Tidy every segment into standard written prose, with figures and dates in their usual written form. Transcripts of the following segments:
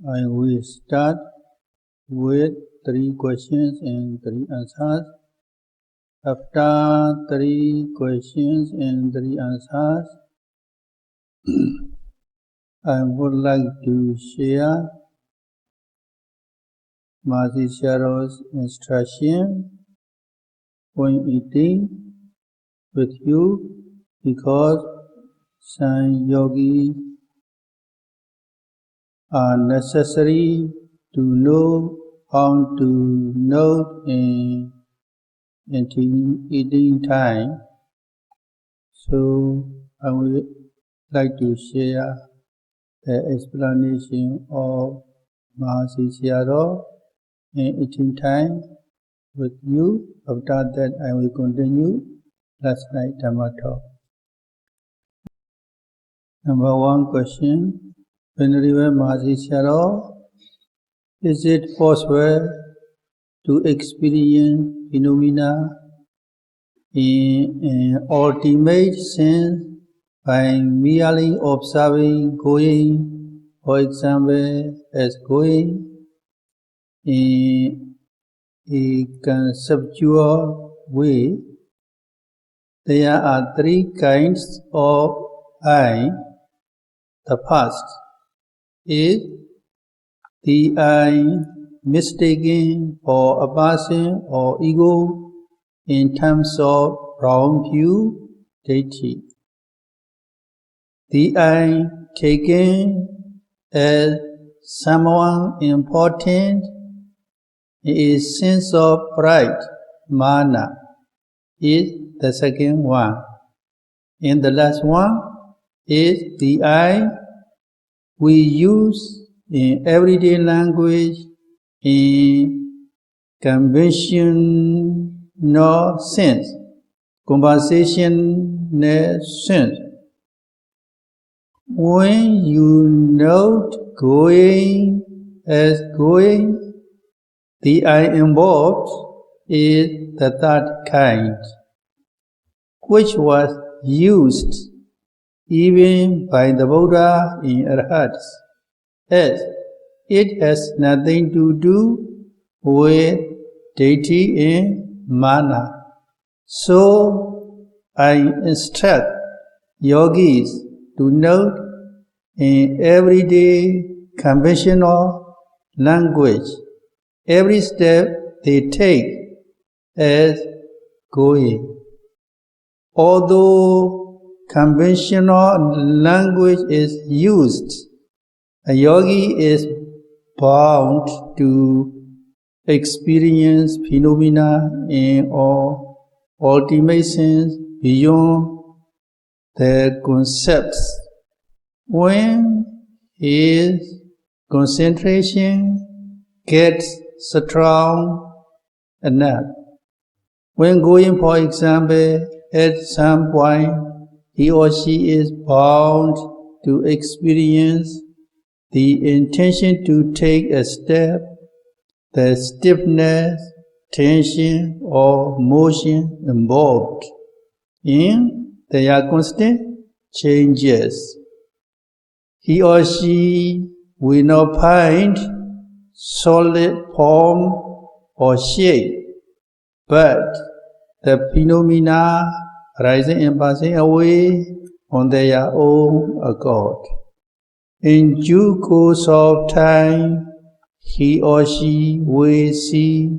I will start with 3 questions and 3 answers. After 3 questions and 3 answers, I would like to share Mahasi instruction when eating with you, because some yogis are necessary to know how to note in eating time. So I would like to share the explanation of Mahasi in eating time with you. After that, I will continue last night Dhamma talk. Number 1 question. Venerable Mahasi, is it possible to experience phenomena in an ultimate sense by merely observing going, for example, as going, in a conceptual way? There are 3 kinds of I. The first is the I mistaken for a person or ego in terms of wrong view, deity. The I taken as someone important is sense of pride, mana, is the second one. And the last one is the I we use in everyday language in conventional sense, conversational sense. When you note going as going, the I involved is the third kind, which was used even by the Buddha in Arhats, as it has nothing to do with deity and mana. So I instruct yogis to note in everyday conventional language every step they take as going. Although conventional language is used, a yogi is bound to experience phenomena in all ultimate sense beyond the concepts. When his concentration gets strong enough, when going, for example, at some point he or she is bound to experience the intention to take a step, the stiffness, tension, or motion involved in their constant changes. He or she will not find solid form or shape, but the phenomena rising and passing away on their own accord. In due course of time, he or she will see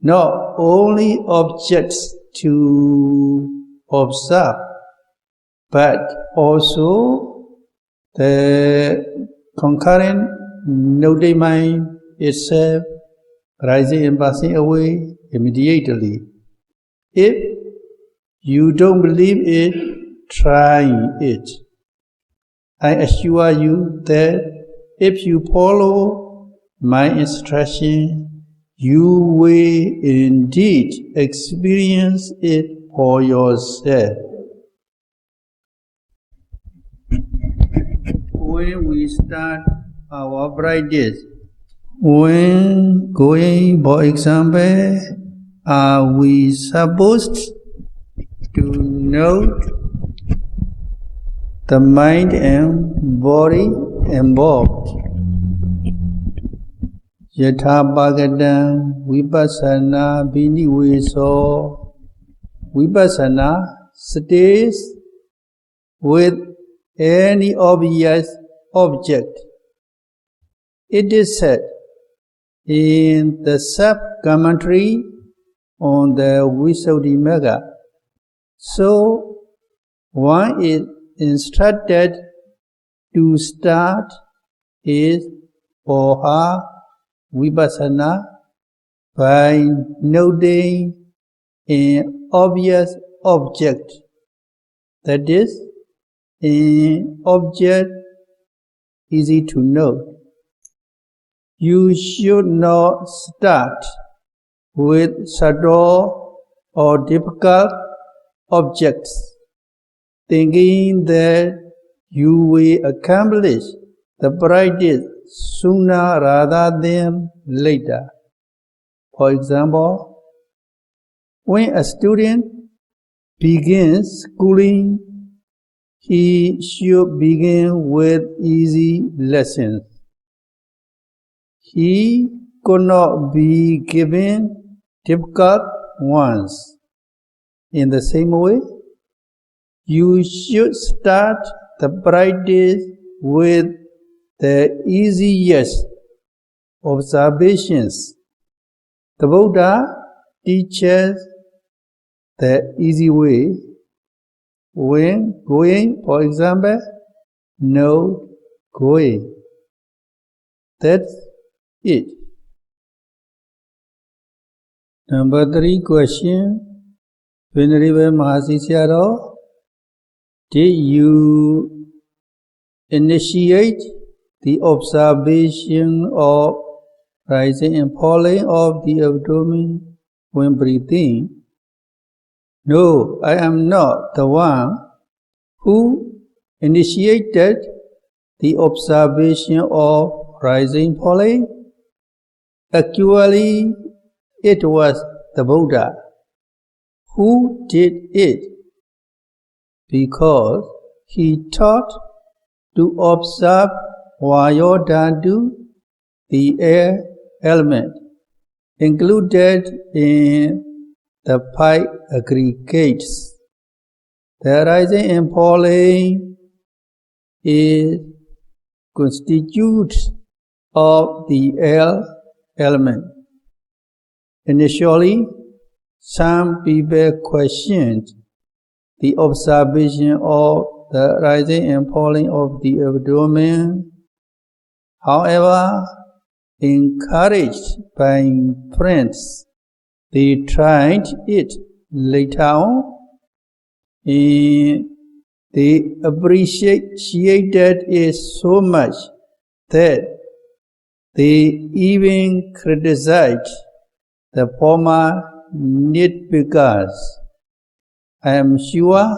not only objects to observe, but also the concurrent noted mind itself rising and passing away immediately. If you don't believe it, try it. I assure you that if you follow my instruction, you will indeed experience it for yourself. When we start our practice, when going, for example, are we supposed to note the mind and body involved Yatha Bhagatam Vipassana Biniveso. Vipassana stays with any obvious object. It is said in the sub-commentary on the Visuddhimagga. So, one is instructed to start his or her Vipassana by noting an obvious object, that is, an object easy to note. You should not start with subtle or difficult objects, thinking that you will accomplish the practice sooner rather than later. For example, when a student begins schooling, he should begin with easy lessons. He could not be given difficult ones. In the same way, you should start the practice with the easiest observations. The Buddha teaches the easy way. When going, for example, no going. That's it. Number 3 question. Venerable Mahasishyaro, did you initiate the observation of rising and falling of the abdomen when breathing? No, I am not the one who initiated the observation of rising falling. Actually, it was the Buddha who did it, because he taught to observe Vayodhatu, the air element, included in the 5 aggregates. The rising and falling is constituted of the air element. Initially, some people questioned the observation of the rising and falling of the abdomen. However, encouraged by friends, they tried it later on, and they appreciated it so much that they even criticized the former nitpickers. I am sure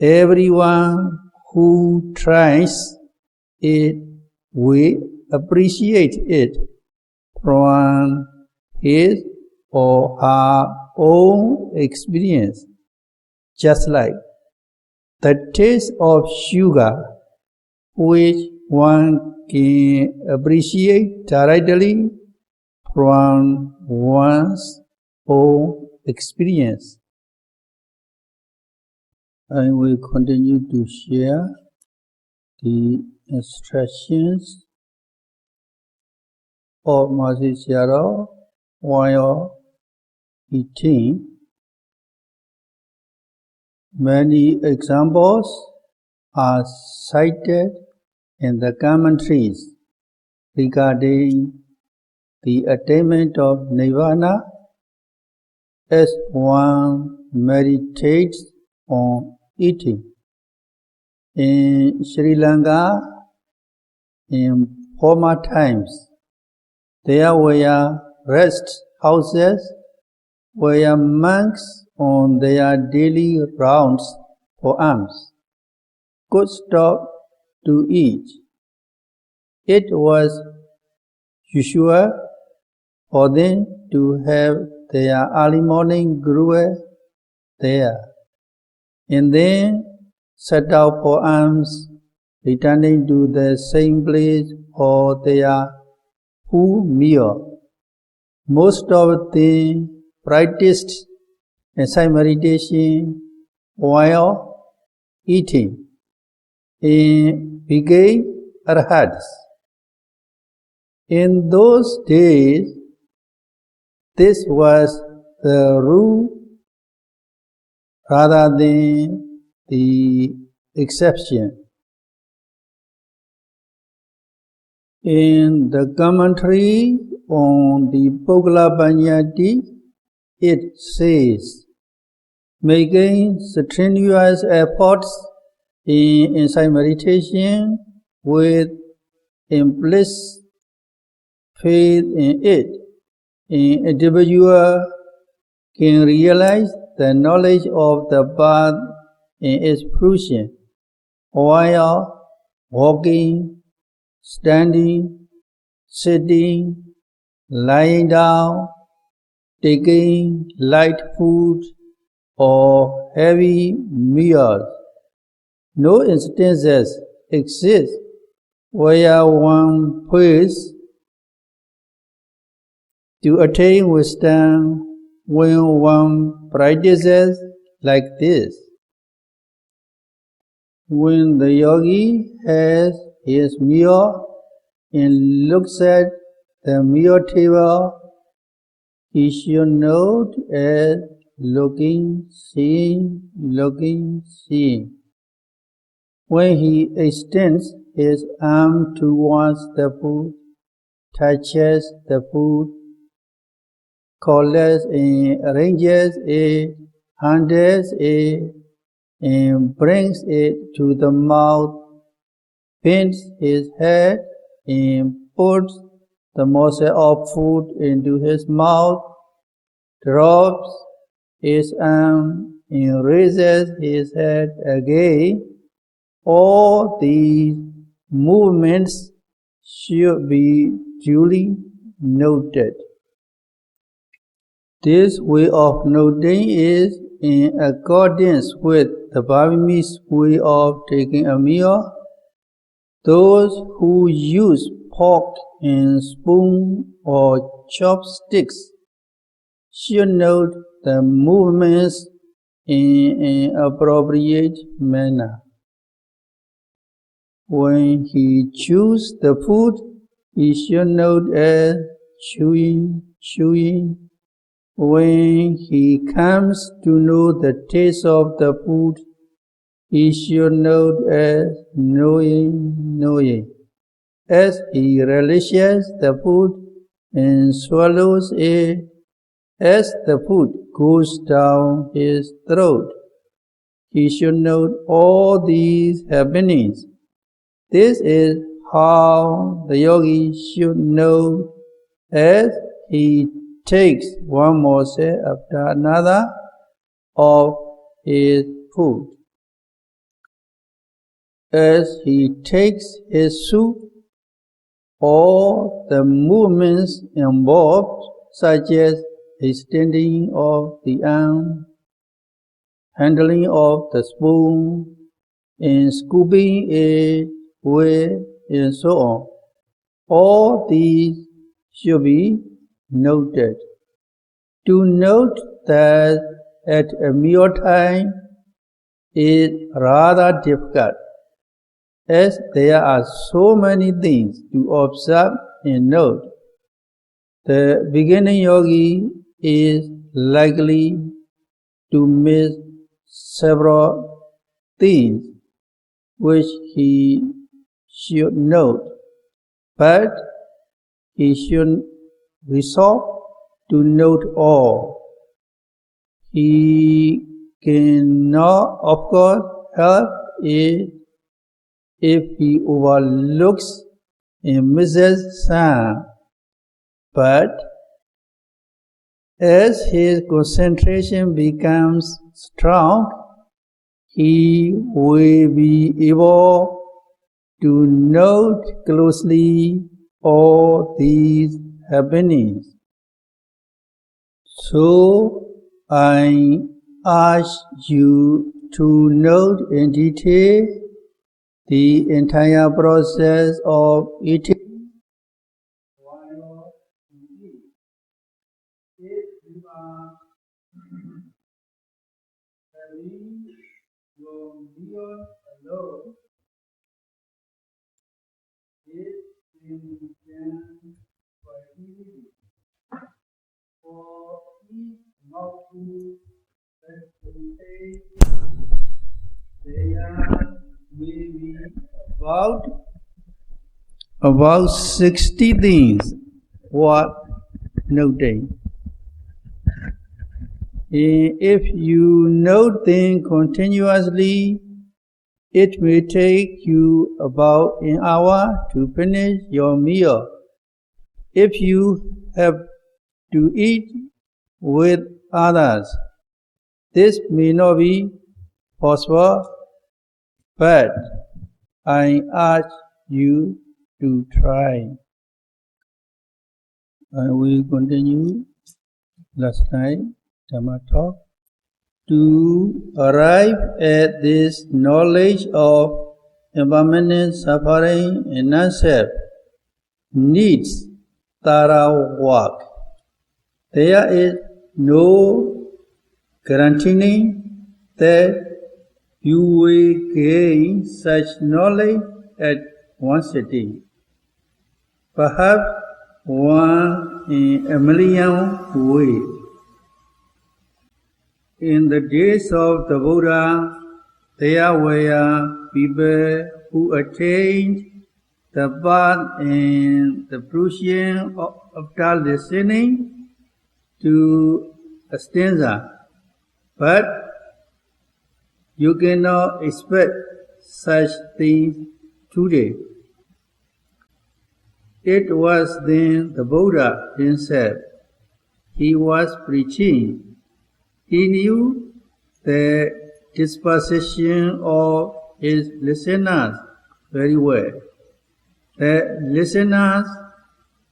everyone who tries it will appreciate it from his or her own experience, just like the taste of sugar, which one can appreciate directly from one's own experience. I will continue to share the instructions of Mahasishyaro while eating. Many examples are cited in the commentaries regarding the attainment of Nirvana as one meditates on eating. In Sri Lanka, in former times, there were rest houses where monks on their daily rounds for alms could stop to eat. It was usual for them to have their early morning gruel there, and then set out for alms, returning to the same place for their full meal. Most of them practiced insight meditation while eating and became arhats. In those days, this was the rule rather than the exception. In the commentary on the Poggalapanyati, it says, making strenuous efforts in insight meditation with implicit faith in it, an individual can realize the knowledge of the path and its fruition while walking, standing, sitting, lying down, taking light food or heavy meals. No instances exist where one fails to attain wisdom when one practices like this. When the yogi has his meal and looks at the meal table, he should note as looking, seeing, looking, seeing. When he extends his arm towards the food, touches the food, collects and arranges it, handles it, and brings it to the mouth, bends his head and puts the morsel of food into his mouth, drops his arm and raises his head again. All these movements should be duly noted. This way of noting is in accordance with the Burmese way of taking a meal. Those who use fork and spoon or chopsticks should note the movements in an appropriate manner. When he chews the food, he should note as chewing, chewing. When he comes to know the taste of the food, he should note as knowing, knowing. As he relishes the food and swallows it, as the food goes down his throat, he should note all these happenings. This is how the yogi should know as he takes one morsel after another of his food. As he takes his soup, all the movements involved, such as extending of the arm, handling of the spoon, and scooping it with, and so on, all these should be noted. To note that at a mealtime is rather difficult, as there are so many things to observe and note. The beginning yogi is likely to miss several things which he should note, but he should resolve to note all. He cannot, of course, help it if he overlooks and misses some, but as his concentration becomes strong, he will be able to note closely all these happenings. So I ask you to note in detail the entire process of eating while beyond alone is in fertility. For each mouthful that we take, there may be about 60 things worth noting. If you note them continuously, it may take you about an hour to finish your meal. If you have to eat with others, this may not be possible, but I urge you to try. And we continue last night. Dhamma talk. To arrive at this knowledge of impermanent suffering and non-self needs thorough work. There is no guaranteeing that you will gain such knowledge at one sitting. Perhaps one in a million ways. In the days of the Buddha, there were people who attained the path and the fruition after listening to a stanza. But you cannot expect such things today. It was then the Buddha himself. He was preaching. He knew the disposition of his listeners very well. The listeners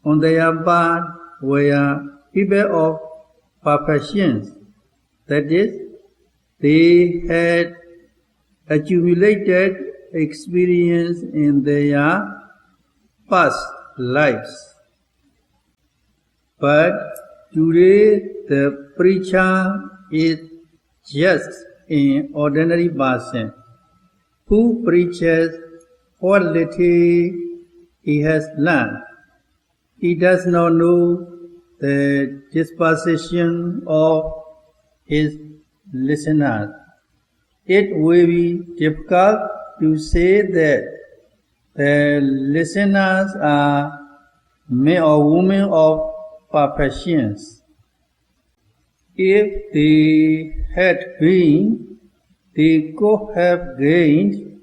on their part were people of perfections. That is, they had accumulated experience in their past lives. But today the preacher is just an ordinary person who preaches what little he has learned. He does not know the disposition of his listeners. It will be difficult to say that the listeners are men or women of perfections. If they had been, they could have gained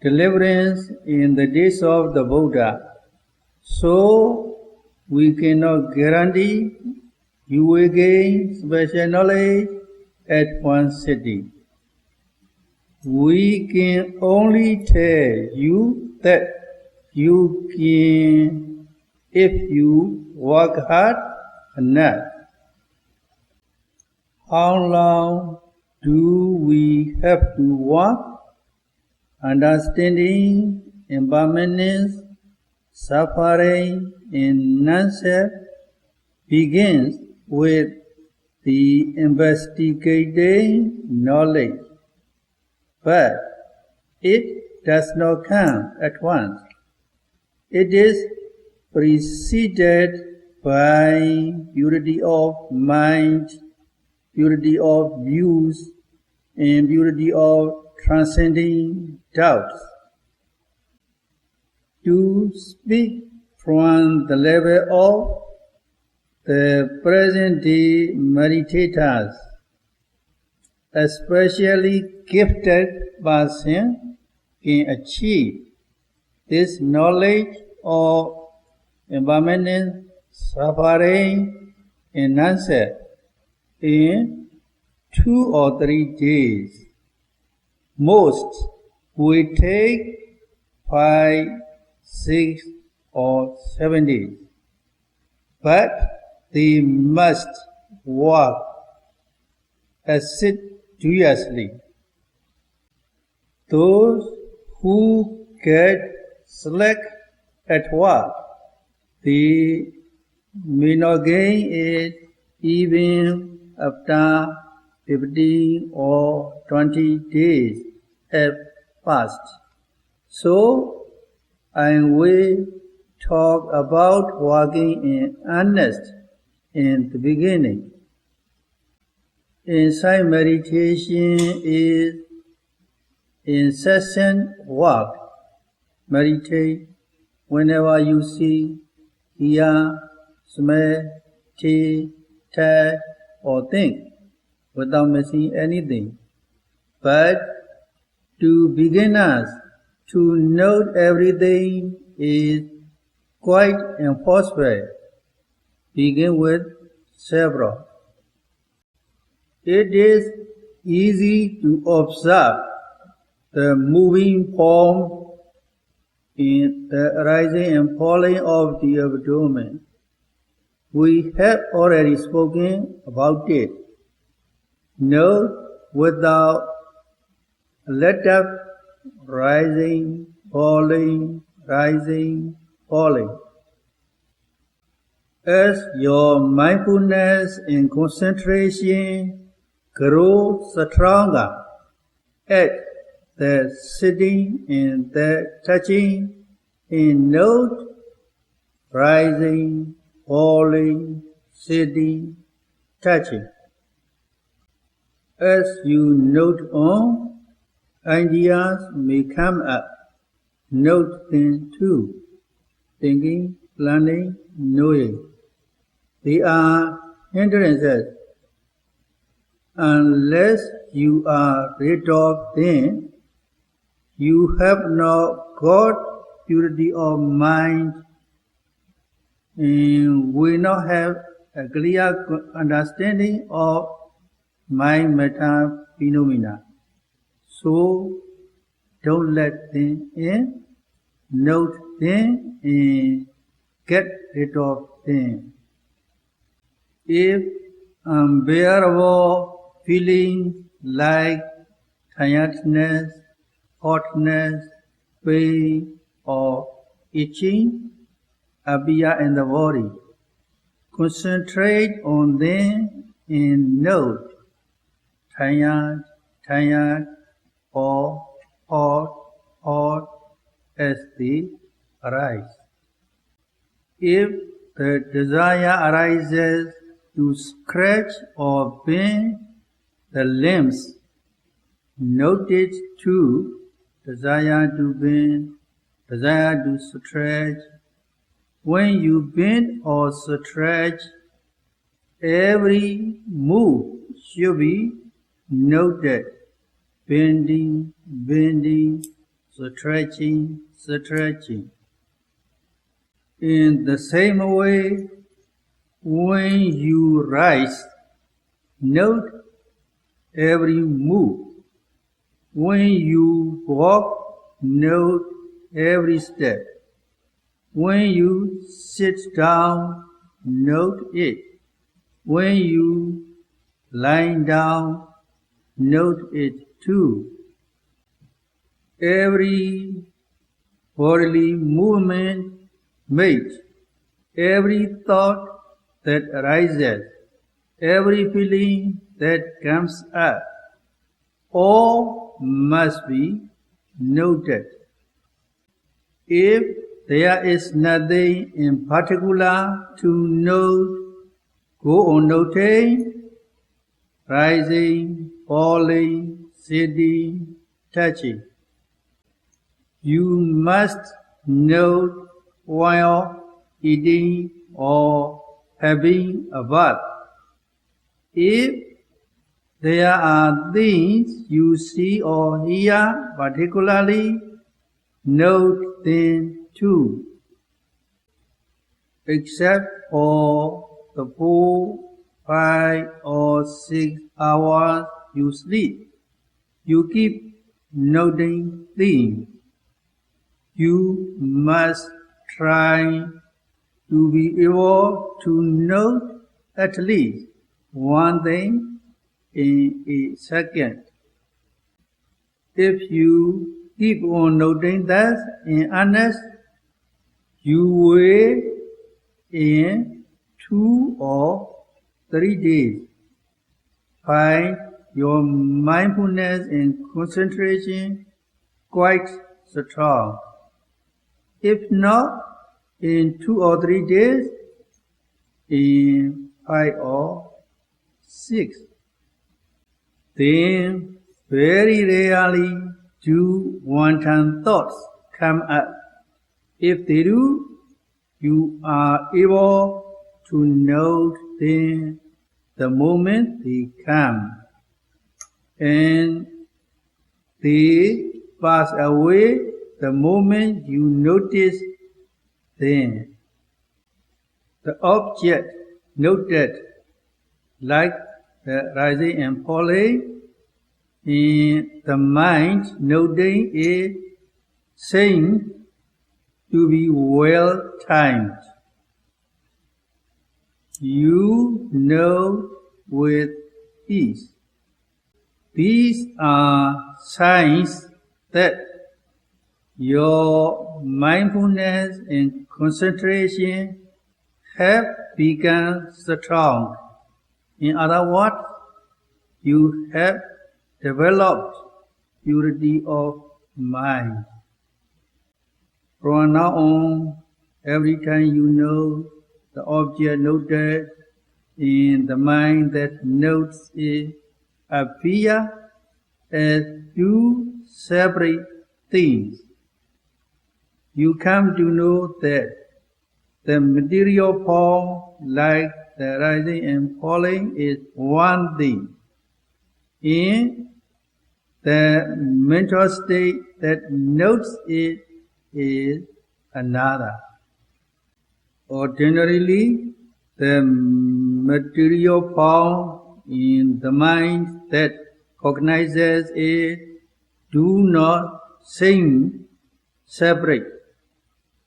deliverance in the days of the Buddha. So we cannot guarantee you will gain special knowledge at one sitting. We can only tell you that you can if you work hard enough. How long do we have to work? Understanding impermanence, suffering, and non-self begins with the investigating knowledge. But it does not come at once. It is preceded by purity of mind, purity of views, and purity of transcending doubts. To speak from the level of the present-day meditators, especially gifted person can achieve this knowledge of impermanent suffering and non-self in 2 or 3 days. Most will take 5, 6, or 7 days. But they must work assiduously. Those who get slack at work, they may not gain it even after 15 or 20 days. at first. So, I will talk about working in earnest in the beginning. Insight meditation is incessant work. Meditate whenever you see, hear, smell, taste, touch, or think, without missing anything. But to beginners, to note everything is quite impossible. Begin with several. It is easy to observe the moving form in the rising and falling of the abdomen. We have already spoken about it. Note without let up, rising, falling, rising, falling. As your mindfulness and concentration grow stronger at the sitting and the touching, and note rising, falling, sitting, touching. As you note on, ideas may come up. Note them too. Thinking, planning, knowing. They are hindrances. Unless you are rid of them, you have not got purity of mind and will not have a clear understanding of mind matter phenomena. So, don't let them in, note them and get rid of them. If unbearable feelings like tiredness, hotness, pain, or itching appear in the body, concentrate on them and note tired, tired, or hot, hot as they arise. If the desire arises to scratch or bend the limbs, note it too, desire to bend, desire to stretch. When you bend or stretch, every move should be noted. Bending, bending, stretching, stretching. In the same way, when you rise, note every move. When you walk, note every step. When you sit down, note it. When you lie down, note it too. Every bodily movement made, every thought that arises, every feeling that comes up, all must be noted. If there is nothing in particular to note, go on noting, rising, falling, sitting, touching. You must note while eating or having a bath. If there are things you see or hear particularly, note them too. Except for the 4, 5, or 6 hours you sleep, you keep noting things. You must try to be able to note at least one thing in a second. If you keep on noting that in earnest, you will in 2 or 3 days find your mindfulness and concentration quite strong. If not, in 2 or 3 days, in 5 or 6, then very rarely do wanton thoughts come up. If they do, you are able to note them the moment they come, and they pass away the moment you notice them. The object noted, like the rising and falling, in the mind noting it seems to be well timed. You know with ease. These are signs that your mindfulness and concentration have become strong. In other words, you have developed purity of mind. From now on, every time you know the object noted in the mind that notes it appear as 2 separate things, you come to know that the material form, like the rising and falling, is one thing, and the mental state that notes it is another. Ordinarily, the material form in the mind that cognizes it do not seem separate.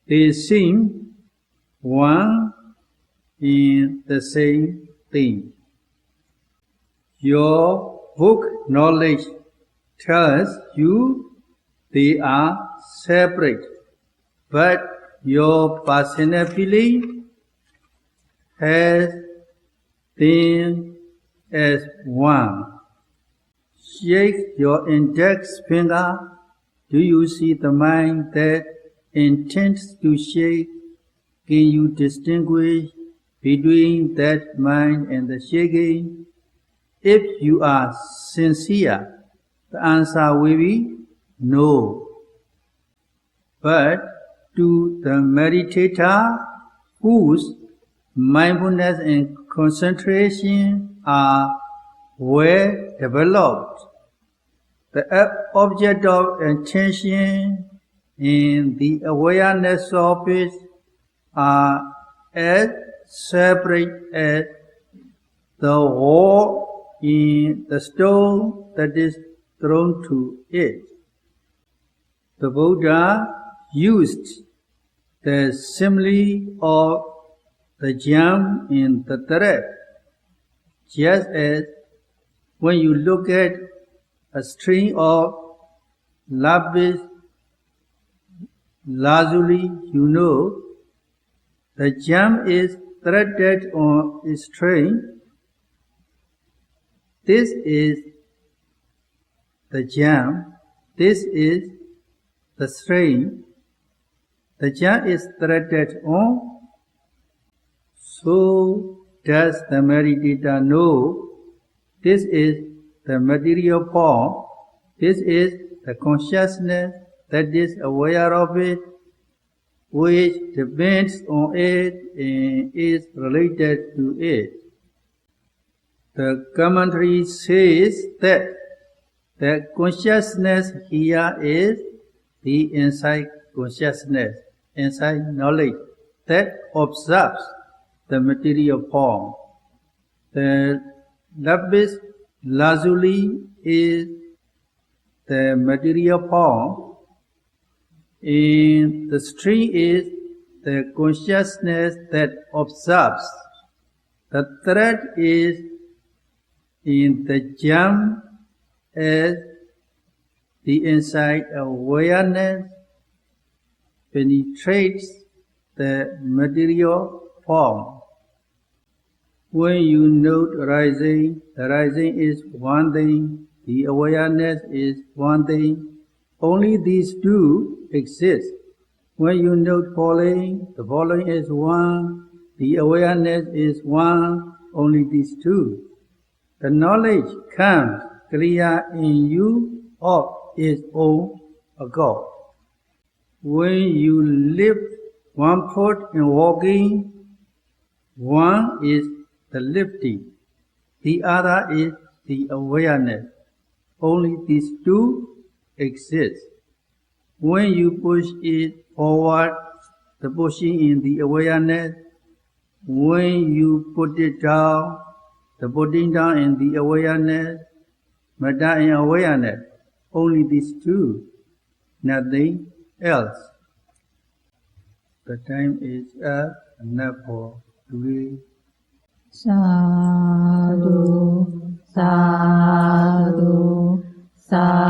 They seem one in the same thing. Your book knowledge tells you they are separate, but your personal feeling has them as one. Shake your index finger. Do you see the mind that intends to shake? Can you distinguish between that mind and the shaking? If you are sincere, the answer will be no. But to the meditator whose mindfulness and concentration are well developed, the object of attention and the awareness of it are as separate as the hole in the stone that is thrown to it. The Buddha used the simile of the gem in the thread, just as when you look at a string of lapis lazuli, you know the gem is threaded on a string. This is the gem. This is the string. The gem is threaded on. So does the meditator know this is the material form. This is the consciousness that is aware of it, which depends on it and is related to it. The commentary says that the consciousness here is the insight consciousness, insight knowledge that observes the material form. The lapis lazuli is the material form, and the string is the consciousness that observes. The thread is in the gem as the insight awareness penetrates the material form. When you note rising, the rising is one thing, the awareness is one thing. Only these two exist. When you note falling, the falling is one, the awareness is one, only these two. The knowledge comes clear in you of its own accord. When you lift one foot in walking, one is the lifting, the other is the awareness. Only these two exist. When you push it forward, the pushing in the awareness. When you put it down, the putting down in the awareness. Metta in awareness. Only these two, nothing else. The time is up, enough for today. Sadhu, sadhu, sadhu.